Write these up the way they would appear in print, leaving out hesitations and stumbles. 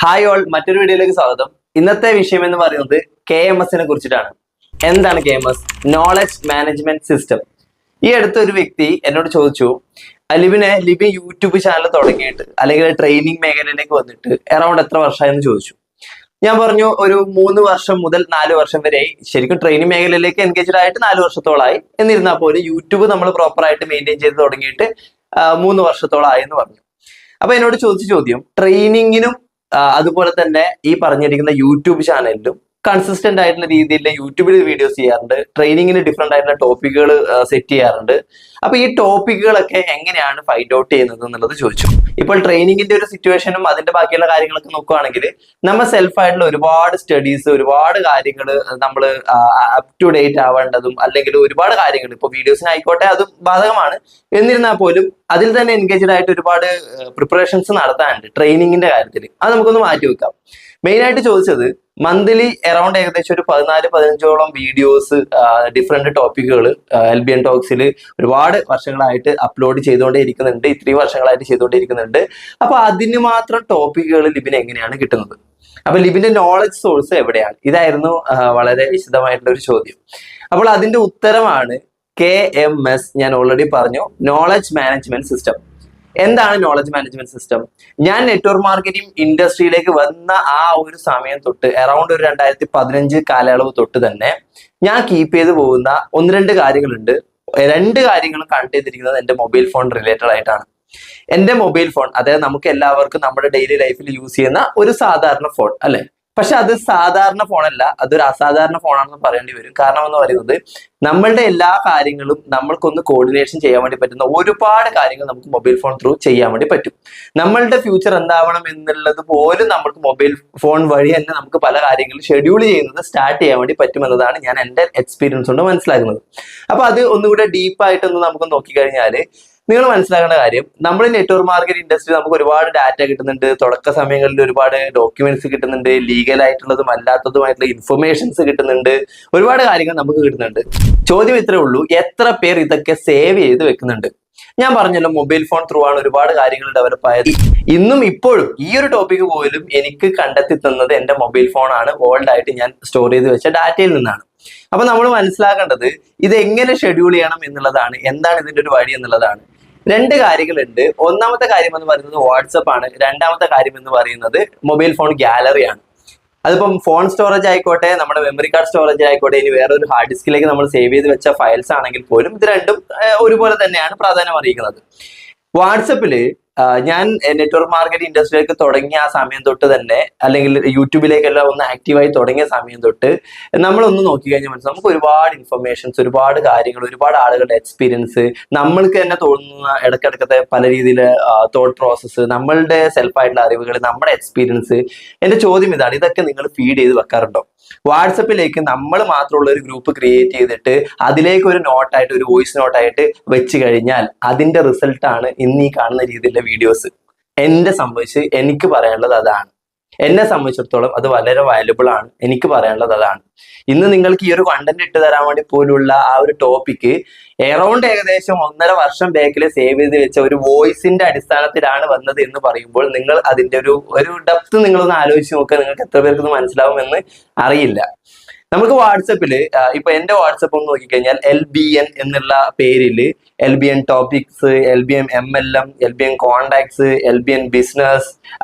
Hi all, മറ്റൊരു വീഡിയോയിലേക്ക് സ്വാഗതം. ഇന്നത്തെ വിഷയം എന്ന് പറയുന്നത് KMS കുറിച്ചിട്ടാണ്. എന്താണ് KMS? Knowledge management system. ഈ അടുത്തൊരു വ്യക്തി എന്നോട് ചോദിച്ചു, ലിബിൻ യൂട്യൂബ് ചാനൽ തുടങ്ങിയിട്ട് അല്ലെങ്കിൽ ട്രെയിനിങ് മേഖലയിലേക്ക് വന്നിട്ട് അറൌണ്ട് എത്ര വർഷമായെന്ന് ചോദിച്ചു. ഞാൻ പറഞ്ഞു ഒരു 3 വർഷം മുതൽ 4 വർഷം വരെ. ശരിക്കും ട്രെയിനിങ് മേഖലയിലേക്ക് എൻഗേജ്ഡ് ആയിട്ട് 4 വർഷത്തോളമായി. എന്നിരുന്നാൽ പോലും യൂട്യൂബ് നമ്മൾ പ്രോപ്പർ ആയിട്ട് മെയിൻറ്റെയിൻ ചെയ്ത് തുടങ്ങിയിട്ട് 3 വർഷത്തോളമായി എന്ന് പറഞ്ഞു. അപ്പൊ എന്നോട് ചോദിച്ച ചോദ്യം, ട്രെയിനിങ്ങിനും അതുപോലെ തന്നെ ഈ പറഞ്ഞിരിക്കുന്ന യൂട്യൂബ് ചാനലിലും കൺസിസ്റ്റന്റ് ആയിട്ടുള്ള രീതിയിൽ യൂട്യൂബിൽ വീഡിയോസ് ചെയ്യാറുണ്ട്, ട്രെയിനിങ്ങിന് ഡിഫറെന്റ് ആയിട്ടുള്ള ടോപ്പിക്കുകൾ സെറ്റ് ചെയ്യാറുണ്ട്. അപ്പൊ ഈ ടോപ്പിക്കുകളൊക്കെ എങ്ങനെയാണ് ഫൈൻഡ് ഔട്ട് ചെയ്യുന്നത് എന്നുള്ളത് ചോദിച്ചു. ഇപ്പോൾ ട്രെയിനിങ്ങിന്റെ ഒരു സിറ്റുവേഷനും അതിന്റെ ബാക്കിയുള്ള കാര്യങ്ങളൊക്കെ നോക്കുകയാണെങ്കിൽ നമ്മൾ സെൽഫായിട്ടുള്ള ഒരുപാട് സ്റ്റഡീസ്, ഒരുപാട് കാര്യങ്ങൾ നമ്മൾ അപ് ടു ഡേറ്റ് ആവേണ്ടതും, അല്ലെങ്കിൽ ഒരുപാട് കാര്യങ്ങൾ ഇപ്പോൾ വീഡിയോസിനായിക്കോട്ടെ അതും ബാധകമാണ്. എന്നിരുന്നാൽ പോലും അതിൽ തന്നെ എൻഗേജ്ഡ് ആയിട്ട് ഒരുപാട് പ്രിപ്പറേഷൻസ് നടത്താനുണ്ട് ട്രെയിനിങ്ങിന്റെ കാര്യത്തിൽ. അത് നമുക്കൊന്ന് മാറ്റി വെക്കാം. മെയിൻ ആയിട്ട് ചോദിച്ചത്, മന്ത്ലി അറൌണ്ട് ഏകദേശം ഒരു 14-15ഓളം വീഡിയോസ് ഡിഫറെന്റ് ടോപ്പിക്കുകൾ LBN ടോക്സിൽ ഒരുപാട് വർഷങ്ങളായിട്ട് അപ്ലോഡ് ചെയ്തുകൊണ്ടേ ഇരിക്കുന്നുണ്ട്, ഇത്രയും വർഷങ്ങളായിട്ട് ചെയ്തുകൊണ്ടിരിക്കുന്നുണ്ട്. അപ്പൊ അതിന് മാത്രം ടോപ്പിക്കുകൾ ലിബിന് എങ്ങനെയാണ് കിട്ടുന്നത്? അപ്പൊ ലിബിന്റെ നോളജ് സോഴ്സ് എവിടെയാണ്? ഇതായിരുന്നു വളരെ വിശദമായിട്ടുള്ള ഒരു ചോദ്യം. അപ്പോൾ അതിന്റെ ഉത്തരമാണ് KMS. ഞാൻ ഓൾറെഡി പറഞ്ഞു, നോളജ് മാനേജ്മെന്റ് സിസ്റ്റം. എന്താണ് നോളജ് മാനേജ്മെന്റ് സിസ്റ്റം? ഞാൻ നെറ്റ്വർക്ക് മാർക്കറ്റിംഗ് ഇൻഡസ്ട്രിയിലേക്ക് വന്ന ആ ഒരു സമയം തൊട്ട് അറൌണ്ട് ഒരു 2015 കാലയളവ് തൊട്ട് തന്നെ ഞാൻ കീപ്പ് ചെയ്ത് പോകുന്ന 1-2 കാര്യങ്ങളുണ്ട്. 2 കാര്യങ്ങളും കണക്ട് ചെയ്തിരിക്കുന്നത് എന്റെ മൊബൈൽ ഫോൺ റിലേറ്റഡ് ആയിട്ടാണ്. എന്റെ മൊബൈൽ ഫോൺ, അതായത് നമുക്ക് എല്ലാവർക്കും നമ്മുടെ ഡെയിലി ലൈഫിൽ യൂസ് ചെയ്യുന്ന ഒരു സാധാരണ ഫോൺ അല്ലെ. പക്ഷെ അത് സാധാരണ ഫോണല്ല, അതൊരു അസാധാരണ ഫോണാണെന്ന് പറയേണ്ടി വരും. കാരണം എന്ന് പറയുന്നത്, നമ്മളുടെ എല്ലാ കാര്യങ്ങളും നമ്മൾക്കൊന്ന് കോർഡിനേഷൻ ചെയ്യാൻ വേണ്ടി പറ്റുന്ന ഒരുപാട് കാര്യങ്ങൾ നമുക്ക് മൊബൈൽ ഫോൺ ത്രൂ ചെയ്യാൻ വേണ്ടി പറ്റും. നമ്മളുടെ ഫ്യൂച്ചർ എന്താവണം എന്നുള്ളത് പോലും നമുക്ക് മൊബൈൽ ഫോൺ വഴി തന്നെ നമുക്ക് പല കാര്യങ്ങളും ഷെഡ്യൂൾ ചെയ്യുന്നത് സ്റ്റാർട്ട് ചെയ്യാൻ വേണ്ടി പറ്റുമെന്നതാണ് ഞാൻ എൻ്റെ എക്സ്പീരിയൻസ് കൊണ്ട് മനസ്സിലാക്കുന്നത്. അപ്പൊ അത് ഒന്നുകൂടെ ഡീപ്പായിട്ടൊന്ന് നമുക്ക് നോക്കിക്കഴിഞ്ഞാൽ നിങ്ങൾ മനസ്സിലാക്കേണ്ട കാര്യം, നമ്മൾ നെറ്റ്വർക്ക് മാർക്കറ്റ് ഇൻഡസ്ട്രി നമുക്ക് ഒരുപാട് ഡാറ്റ കിട്ടുന്നുണ്ട്. തുടക്ക സമയങ്ങളിൽ ഒരുപാട് ഡോക്യുമെന്റ്സ് കിട്ടുന്നുണ്ട്, ലീഗൽ ആയിട്ടുള്ളതും അല്ലാത്തതുമായിട്ടുള്ള ഇൻഫർമേഷൻസ് കിട്ടുന്നുണ്ട്, ഒരുപാട് കാര്യങ്ങൾ നമുക്ക് കിട്ടുന്നുണ്ട്. ചോദ്യം ഇത്രേ ഉള്ളൂ, എത്ര പേർ ഇതൊക്കെ സേവ് ചെയ്ത് വെക്കുന്നുണ്ട്? ഞാൻ പറഞ്ഞല്ലോ, മൊബൈൽ ഫോൺ ത്രൂ ആണ് ഒരുപാട് കാര്യങ്ങൾ ഡെവലപ്പ് ആയത്. ഇന്നും ഇപ്പോഴും ഈ ഒരു ടോപ്പിക് പോലും എനിക്ക് കണ്ടെത്തി തന്നത് എന്റെ മൊബൈൽ ഫോൺ ആണ്, ഓൾഡ് ആയിട്ട് ഞാൻ സ്റ്റോർ ചെയ്ത് വെച്ച ഡാറ്റയിൽ നിന്നാണ്. അപ്പൊ നമ്മൾ മനസ്സിലാക്കേണ്ടത് ഇത് എങ്ങനെ ഷെഡ്യൂൾ ചെയ്യണം എന്നുള്ളതാണ്, എന്താണ് ഇതിന്റെ ഒരു വഴി എന്നുള്ളതാണ്. 2 കാര്യങ്ങളുണ്ട്. ഒന്നാമത്തെ കാര്യം എന്ന് പറയുന്നത് വാട്സപ്പ് ആണ്. രണ്ടാമത്തെ കാര്യം എന്ന് പറയുന്നത് മൊബൈൽ ഫോൺ ഗാലറിയാണ്. അതിപ്പം ഫോൺ സ്റ്റോറേജ് ആയിക്കോട്ടെ, നമ്മുടെ മെമ്മറി കാർഡ് സ്റ്റോറേജ് ആയിക്കോട്ടെ, ഇനി വേറൊരു ഹാർഡ് ഡിസ്കിലേക്ക് നമ്മൾ സേവ് ചെയ്ത് വെച്ച ഫയൽസ് ആണെങ്കിൽ പോലും ഇത് രണ്ടും ഒരുപോലെ തന്നെയാണ് പ്രാധാന്യം അറിയിക്കുന്നത്. വാട്സപ്പില് ഞാൻ നെറ്റ്വർക്ക് മാർക്കറ്റ് ഇൻഡസ്ട്രിയിലേക്ക് തുടങ്ങിയ ആ സമയം തൊട്ട് തന്നെ, അല്ലെങ്കിൽ യൂട്യൂബിലേക്കെല്ലാം ഒന്ന് ആക്റ്റീവായി തുടങ്ങിയ സമയം തൊട്ട് നമ്മളൊന്ന് നോക്കിക്കഴിഞ്ഞാൽ മനസ്സിലാവും, നമുക്ക് ഒരുപാട് ഇൻഫർമേഷൻസ്, ഒരുപാട് കാര്യങ്ങൾ, ഒരുപാട് ആളുകളുടെ എക്സ്പീരിയൻസ്, നമ്മൾക്ക് തന്നെ തോന്നുന്ന ഇടയ്ക്കിടക്കത്തെ പല രീതിയിലെ തോട്ട് പ്രോസസ്സ്, നമ്മളുടെ സെൽഫായിട്ടുള്ള അറിവുകൾ, നമ്മുടെ എക്സ്പീരിയൻസ്. എന്റെ ചോദ്യം ഇതാണ്, ഇതൊക്കെ നിങ്ങൾ ഫീഡ് ചെയ്ത് വെക്കാറുണ്ടോ? വാട്സപ്പിലേക്ക് നമ്മൾ മാത്രമുള്ള ഒരു ഗ്രൂപ്പ് ക്രിയേറ്റ് ചെയ്തിട്ട് അതിലേക്ക് ഒരു നോട്ടായിട്ട്, ഒരു വോയിസ് നോട്ടായിട്ട് വെച്ച് കഴിഞ്ഞാൽ അതിന്റെ റിസൾട്ടാണ് ഇന്ന് ഈ കാണുന്ന രീതിയിലുള്ള വീഡിയോസ്. എനിക്ക് പറയാനുള്ളത് അതാണ്. എന്നെ സംബന്ധിച്ചിടത്തോളം അത് വളരെ വാല്യുബിൾ ആണ്. എനിക്ക് പറയാനുള്ളത് അതാണ്. ഇന്ന് നിങ്ങൾക്ക് ഈ ഒരു കണ്ടന്റ് ഇട്ട് തരാൻ വേണ്ടി പോലുള്ള ആ ഒരു ടോപ്പിക്ക് എറൗണ്ട് ഏകദേശം 1.5 വർഷം ബാക്കിൽ സേവ് ചെയ്ത് വെച്ച ഒരു വോയിസിന്റെ അടിസ്ഥാനത്തിലാണ് വന്നത് എന്ന് പറയുമ്പോൾ നിങ്ങൾ അതിന്റെ ഒരു ഡെപ്ത് നിങ്ങളൊന്ന് ആലോചിച്ച് നോക്കുക. നിങ്ങൾക്ക് എത്ര പേർക്ക് ഇത് മനസ്സിലാവുമെന്ന് അറിയില്ല. നമുക്ക് വാട്സപ്പില് ഇപ്പൊ എന്റെ വാട്സപ്പ് ഒന്ന് നോക്കിക്കഴിഞ്ഞാൽ LBN എന്നുള്ള പേരിൽ LBN topics, LBN MLM, LBN contacts, LBN business,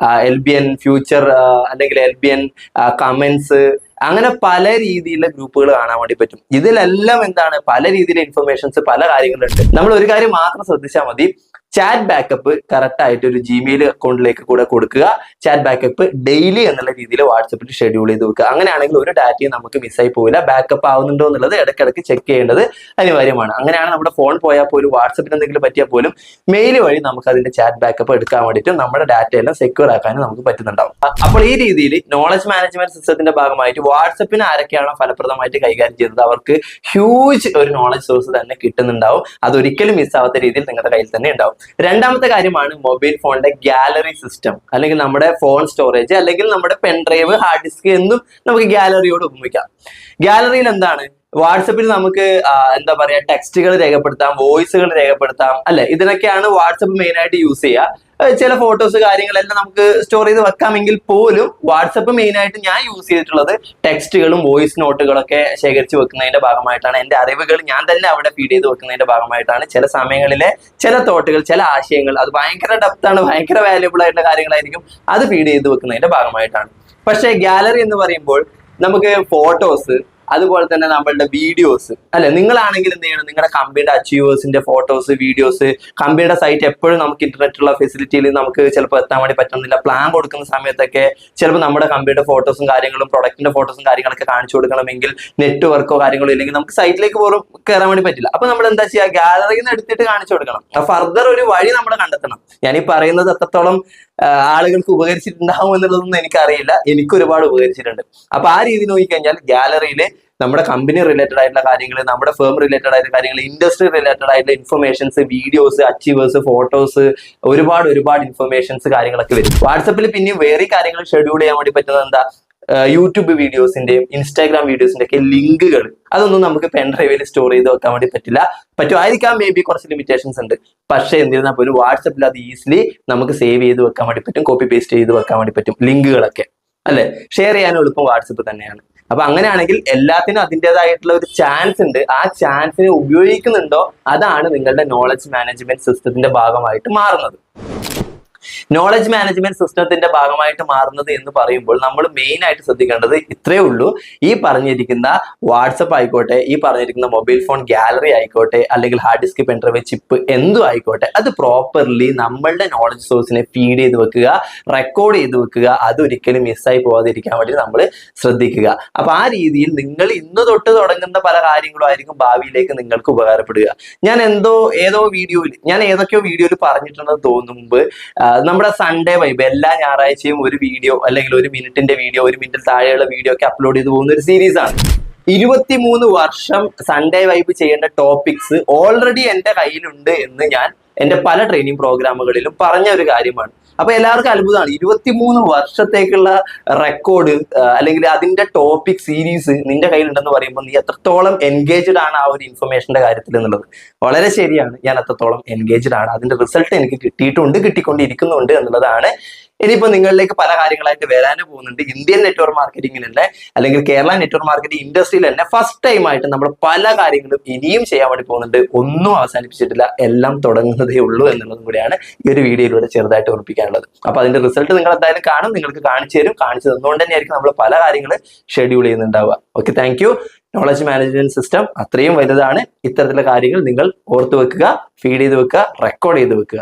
LBN future, അല്ലെങ്കിൽ LBN കമന്റ്സ്, അങ്ങനെ പല രീതിയിലുള്ള ഗ്രൂപ്പുകൾ കാണാൻ വേണ്ടി പറ്റും. ഇതിലെല്ലാം എന്താണ്, പല രീതിയിലെ ഇൻഫർമേഷൻസ്, പല കാര്യങ്ങളുണ്ട്. നമ്മൾ ഒരു കാര്യം മാത്രം ശ്രദ്ധിച്ചാൽ മതി, ചാറ്റ് ബാക്കപ്പ് കറക്റ്റ് ആയിട്ട് ഒരു Gmail അക്കൗണ്ടിലേക്ക് കൂടെ കൊടുക്കുക. ചാറ്റ് ബാക്കപ്പ് ഡെയിലി എന്നുള്ള രീതിയിൽ വാട്സപ്പിൽ ഷെഡ്യൂൾ ചെയ്ത് വെക്കുക. അങ്ങനെയാണെങ്കിൽ ഒരു ഡാറ്റയും നമുക്ക് മിസ്സായി പോവില്ല. ബാക്കപ്പ് ആവുന്നുണ്ടോ എന്നുള്ളത് ഇടയ്ക്കിടയ്ക്ക് ചെക്ക് ചെയ്യേണ്ടത് അനിവാര്യമാണ്. അങ്ങനെയാണ് നമ്മുടെ ഫോൺ പോയാൽ പോലും, വാട്സപ്പിന് എന്തെങ്കിലും പറ്റിയാൽ പോലും മെയിൽ വഴി നമുക്ക് അതിന്റെ ചാറ്റ് ബാക്കപ്പ് എടുക്കാൻ വേണ്ടിയിട്ട് നമ്മുടെ ഡാറ്റ എല്ലാം സെക്യൂർ ആക്കാനും നമുക്ക് പറ്റുന്നുണ്ടാവും. അപ്പോൾ ഈ രീതിയിൽ നോളജ് മാനേജ്മെന്റ് സിസ്റ്റത്തിന്റെ ഭാഗമായിട്ട് വാട്സപ്പിന് ആരൊക്കെയാണോ ഫലപ്രദമായിട്ട് കൈകാര്യം ചെയ്തത് അവർക്ക് ഹ്യൂജ് ഒരു നോളജ് സോഴ്സ് തന്നെ കിട്ടുന്നുണ്ടാവും. അതൊരിക്കലും മിസ്സാവാത്ത രീതിയിൽ നിങ്ങളുടെ കയ്യിൽ തന്നെ ഉണ്ടാവും. രണ്ടാമത്തെ കാര്യമാണ് മൊബൈൽ ഫോണിന്റെ ഗാലറി സിസ്റ്റം, അല്ലെങ്കിൽ നമ്മുടെ ഫോൺ സ്റ്റോറേജ്, അല്ലെങ്കിൽ നമ്മുടെ പെൻഡ്രൈവ്, ഹാർഡ് ഡിസ്ക് എന്നും നമുക്ക് ഗാലറിയോട് ഉപയോഗിക്കാം. ഗാലറിയിൽ എന്താണ്, വാട്സപ്പിൽ നമുക്ക് എന്താ പറയാ, ടെക്സ്റ്റുകൾ രേഖപ്പെടുത്താം, വോയിസുകൾ രേഖപ്പെടുത്താം അല്ലെ. ഇതിനൊക്കെയാണ് വാട്സപ്പ് മെയിൻ ആയിട്ട് യൂസ് ചെയ്യുക. ചില ഫോട്ടോസ് കാര്യങ്ങളെല്ലാം നമുക്ക് സ്റ്റോർ ചെയ്ത് വെക്കാമെങ്കിൽ പോലും വാട്സപ്പ് മെയിൻ ആയിട്ട് ഞാൻ യൂസ് ചെയ്തിട്ടുള്ളത് ടെക്സ്റ്റുകളും വോയിസ് നോട്ടുകളൊക്കെ ശേഖരിച്ച് വെക്കുന്നതിന്റെ ഭാഗമായിട്ടാണ്. എന്റെ അറിവുകൾ ഞാൻ തന്നെ അവിടെ ഫീഡ് ചെയ്ത് വെക്കുന്നതിന്റെ ഭാഗമായിട്ടാണ്. ചില സമയങ്ങളിലെ ചില തോട്ടുകൾ, ചില ആശയങ്ങൾ, അത് ഭയങ്കര ഡെപ്താണ്, ഭയങ്കര വാല്യുബിൾ ആയിട്ടുള്ള കാര്യങ്ങളായിരിക്കും, അത് ഫീഡ് ചെയ്ത് വെക്കുന്നതിന്റെ ഭാഗമായിട്ടാണ്. പക്ഷേ ഗാലറി എന്ന് പറയുമ്പോൾ നമുക്ക് ഫോട്ടോസ്, അതുപോലെ തന്നെ നമ്മളുടെ വീഡിയോസ് അല്ലെ, നിങ്ങളാണെങ്കിൽ എന്ത് ചെയ്യണം, നിങ്ങളുടെ കമ്പനിയുടെ അച്ചീവേഴ്സിന്റെ ഫോട്ടോസ്, വീഡിയോസ്, കമ്പനിയുടെ സൈറ്റ് എപ്പോഴും നമുക്ക് ഇന്റർനെറ്റുള്ള ഫെസിലിറ്റിയിൽ നമുക്ക് ചിലപ്പോൾ എത്താൻ വേണ്ടി പറ്റുന്നില്ല. പ്ലാൻ കൊടുക്കുന്ന സമയത്തൊക്കെ ചിലപ്പോൾ നമ്മുടെ കമ്പനിയുടെ ഫോട്ടോസും കാര്യങ്ങളും പ്രൊഡക്റ്റിന്റെ ഫോട്ടോസും കാര്യങ്ങളൊക്കെ കാണിച്ചു കൊടുക്കണമെങ്കിൽ നെറ്റ്വർക്കോ കാര്യങ്ങളോ ഇല്ലെങ്കിൽ നമുക്ക് സൈറ്റിലേക്ക് പോലും കയറാൻ വേണ്ടി പറ്റില്ല. അപ്പൊ നമ്മൾ എന്താ ചെയ്യുക, ഗാലറിയിൽ നിന്ന് എടുത്തിട്ട് കാണിച്ചു കൊടുക്കണം. ഫർദർ ഒരു വഴി നമ്മൾ കണ്ടെത്തണം. ഞാനീ പറയുന്നത് എത്രത്തോളം ആളുകൾക്ക് ഉപകരിച്ചിട്ടുണ്ടാവും എന്നുള്ളതൊന്നും എനിക്കറിയില്ല, എനിക്ക് ഒരുപാട് ഉപകരിച്ചിട്ടുണ്ട്. അപ്പൊ ആ രീതി നോക്കിക്കഴിഞ്ഞാൽ ഗാലറിയില് നമ്മുടെ കമ്പനി റിലേറ്റഡ് ആയിട്ടുള്ള കാര്യങ്ങൾ, നമ്മുടെ ഫേം റിലേറ്റഡ് ആയിട്ടുള്ള കാര്യങ്ങൾ, ഇൻഡസ്ട്രി റിലേറ്റഡ് ആയിട്ടുള്ള ഇൻഫർമേഷൻസ്, വീഡിയോസ്, അച്ചീവേഴ്സ്, ഫോട്ടോസ്, ഒരുപാട് ഇൻഫർമേഷൻസ് കാര്യങ്ങളൊക്കെ വരും. വാട്സപ്പിൽ പിന്നെ വേറെ കാര്യങ്ങൾ ഷെഡ്യൂൾ ചെയ്യാൻ വേണ്ടി പറ്റുന്നത് എന്താ, യൂട്യൂബ് വീഡിയോസിന്റെയും ഇൻസ്റ്റാഗ്രാം വീഡിയോസിന്റെ ഒക്കെ ലിങ്കുകൾ, അതൊന്നും നമുക്ക് പെൻഡ്രൈവിൽ സ്റ്റോർ ചെയ്ത് വെക്കാൻ വേണ്ടി പറ്റുമായിരിക്കാം, മേ ബി കുറച്ച് ലിമിറ്റേഷൻസ് ഉണ്ട്. പക്ഷേ എന്നിരുന്നാൽ പോലും വാട്സപ്പിൽ അത് ഈസിലി നമുക്ക് സേവ് ചെയ്ത് വെക്കാൻ വേണ്ടി പറ്റും, കോപ്പി പേസ്റ്റ് ചെയ്ത് വെക്കാൻ വേണ്ടി പറ്റും. ലിങ്കുകളൊക്കെ അല്ലെ, ഷെയർ ചെയ്യാനും എളുപ്പം വാട്സപ്പ് തന്നെയാണ്. അപ്പൊ അങ്ങനെയാണെങ്കിൽ എല്ലാത്തിനും അതിൻ്റെതായിട്ടുള്ള ഒരു ചാൻസ് ഉണ്ട്. ആ ചാൻസിനെ ഉപയോഗിക്കുന്നുണ്ടോ, അതാണ് നിങ്ങളുടെ നോളജ് മാനേജ്മെന്റ് സിസ്റ്റത്തിന്റെ ഭാഗമായിട്ട് മാറുന്നത്. നോളജ് മാനേജ്മെന്റ് സിസ്റ്റത്തിന്റെ ഭാഗമായിട്ട് മാറുന്നത് എന്ന് പറയുമ്പോൾ നമ്മൾ മെയിൻ ആയിട്ട് ശ്രദ്ധിക്കേണ്ടത് ഇത്രയേ ഉള്ളൂ. ഈ പറഞ്ഞിരിക്കുന്ന വാട്സപ്പ് ആയിക്കോട്ടെ, ഈ പറഞ്ഞിരിക്കുന്ന മൊബൈൽ ഫോൺ ഗാലറി ആയിക്കോട്ടെ, അല്ലെങ്കിൽ ഹാർഡ് ഡിസ്ക്, പെൻഡ്രൈവ്, ചിപ്പ്, എന്തും ആയിക്കോട്ടെ, അത് പ്രോപ്പർലി നമ്മളുടെ നോളജ് സോഴ്സിനെ ഫീഡ് ചെയ്ത് വെക്കുക, റെക്കോർഡ് ചെയ്ത് വെക്കുക. അതൊരിക്കലും മിസ്സായി പോകാതിരിക്കാൻ വേണ്ടി നമ്മൾ ശ്രദ്ധിക്കുക. അപ്പൊ ആ രീതിയിൽ നിങ്ങൾ ഇന്ന് തൊട്ട് തുടങ്ങുന്ന പല കാര്യങ്ങളും ആയിരിക്കും ഭാവിയിലേക്ക് നിങ്ങൾക്ക് ഉപകാരപ്പെടുക. ഞാൻ ഏതൊക്കെയോ വീഡിയോയിൽ പറഞ്ഞിട്ടുണ്ടെന്ന് തോന്നുമ്പോൾ നമ്മുടെ സൺഡേ വൈബ്, എല്ലാ ഞായറാഴ്ചയും ഒരു വീഡിയോ അല്ലെങ്കിൽ ഒരു മിനിറ്റിന്റെ വീഡിയോ, ഒരു മിനിറ്റിൽ താഴെയുള്ള വീഡിയോ ഒക്കെ അപ്ലോഡ് ചെയ്ത് പോകുന്ന ഒരു സീരീസ് ആണ്. 23 വർഷം സൺഡേ വൈബ് ചെയ്യേണ്ട ടോപ്പിക്സ് ഓൾറെഡി എന്റെ കയ്യിലുണ്ട് എന്ന് ഞാൻ എന്റെ പല ട്രെയിനിങ് പ്രോഗ്രാമുകളിലും പറഞ്ഞ ഒരു കാര്യമാണ്. അപ്പൊ എല്ലാവർക്കും അത്ഭുതമാണ്, 23 വർഷത്തേക്കുള്ള റെക്കോർഡ് അല്ലെങ്കിൽ അതിന്റെ ടോപ്പിക് സീരീസ് നിന്റെ കയ്യിലുണ്ടെന്ന് പറയുമ്പോൾ നീ എത്രത്തോളം എൻഗേജ്ഡ് ആണ് ആ ഒരു ഇൻഫർമേഷന്റെ കാര്യത്തിൽ എന്നുള്ളത്. വളരെ ശരിയാണ്, ഞാൻ എത്രത്തോളം എൻഗേജ്ഡ് ആണ്, അതിന്റെ റിസൾട്ട് എനിക്ക് കിട്ടിയിട്ടുണ്ട്, കിട്ടിക്കൊണ്ടിരിക്കുന്നുണ്ട് എന്നുള്ളതാണ്. ഇനിയിപ്പോ നിങ്ങളിലേക്ക് പല കാര്യങ്ങളായിട്ട് വരാനും പോകുന്നുണ്ട്. ഇന്ത്യൻ നെറ്റ്വർക്ക് മാർക്കറ്റിംഗിൽ തന്നെ അല്ലെങ്കിൽ കേരള നെറ്റ്വർക്ക് മാർക്കറ്റിംഗ് ഇൻഡസ്ട്രിയിൽ തന്നെ ഫസ്റ്റ് ടൈം ആയിട്ട് നമ്മൾ പല കാര്യങ്ങളും ഇനിയും ചെയ്യാൻ വേണ്ടി പോകുന്നുണ്ട്. ഒന്നും അവസാനിപ്പിച്ചിട്ടില്ല, എല്ലാം തുടങ്ങുന്നതേ ഉള്ളൂ എന്നുള്ളതും കൂടിയാണ് ഈ ഒരു വീഡിയോയിലൂടെ ചെറുതായിട്ട് ഓർപ്പിക്കാനുള്ളത്. അപ്പൊ അതിന്റെ റിസൾട്ട് നിങ്ങൾ എന്തായാലും കാണും, നിങ്ങൾക്ക് കാണിച്ചു തരും. കാണിച്ചു തന്നുകൊണ്ട് തന്നെയായിരിക്കും നമ്മൾ പല കാര്യങ്ങൾ ഷെഡ്യൂൾ ചെയ്യുന്നുണ്ടാവുക. Okay, thank you. Knowledge management system അത്രയും വലുതാണ്. ഇത്തരത്തിലുള്ള കാര്യങ്ങൾ നിങ്ങൾ ഓർത്തു വെക്കുക, ഫീഡ് ചെയ്ത് വെക്കുക, റെക്കോർഡ് ചെയ്ത് വെക്കുക.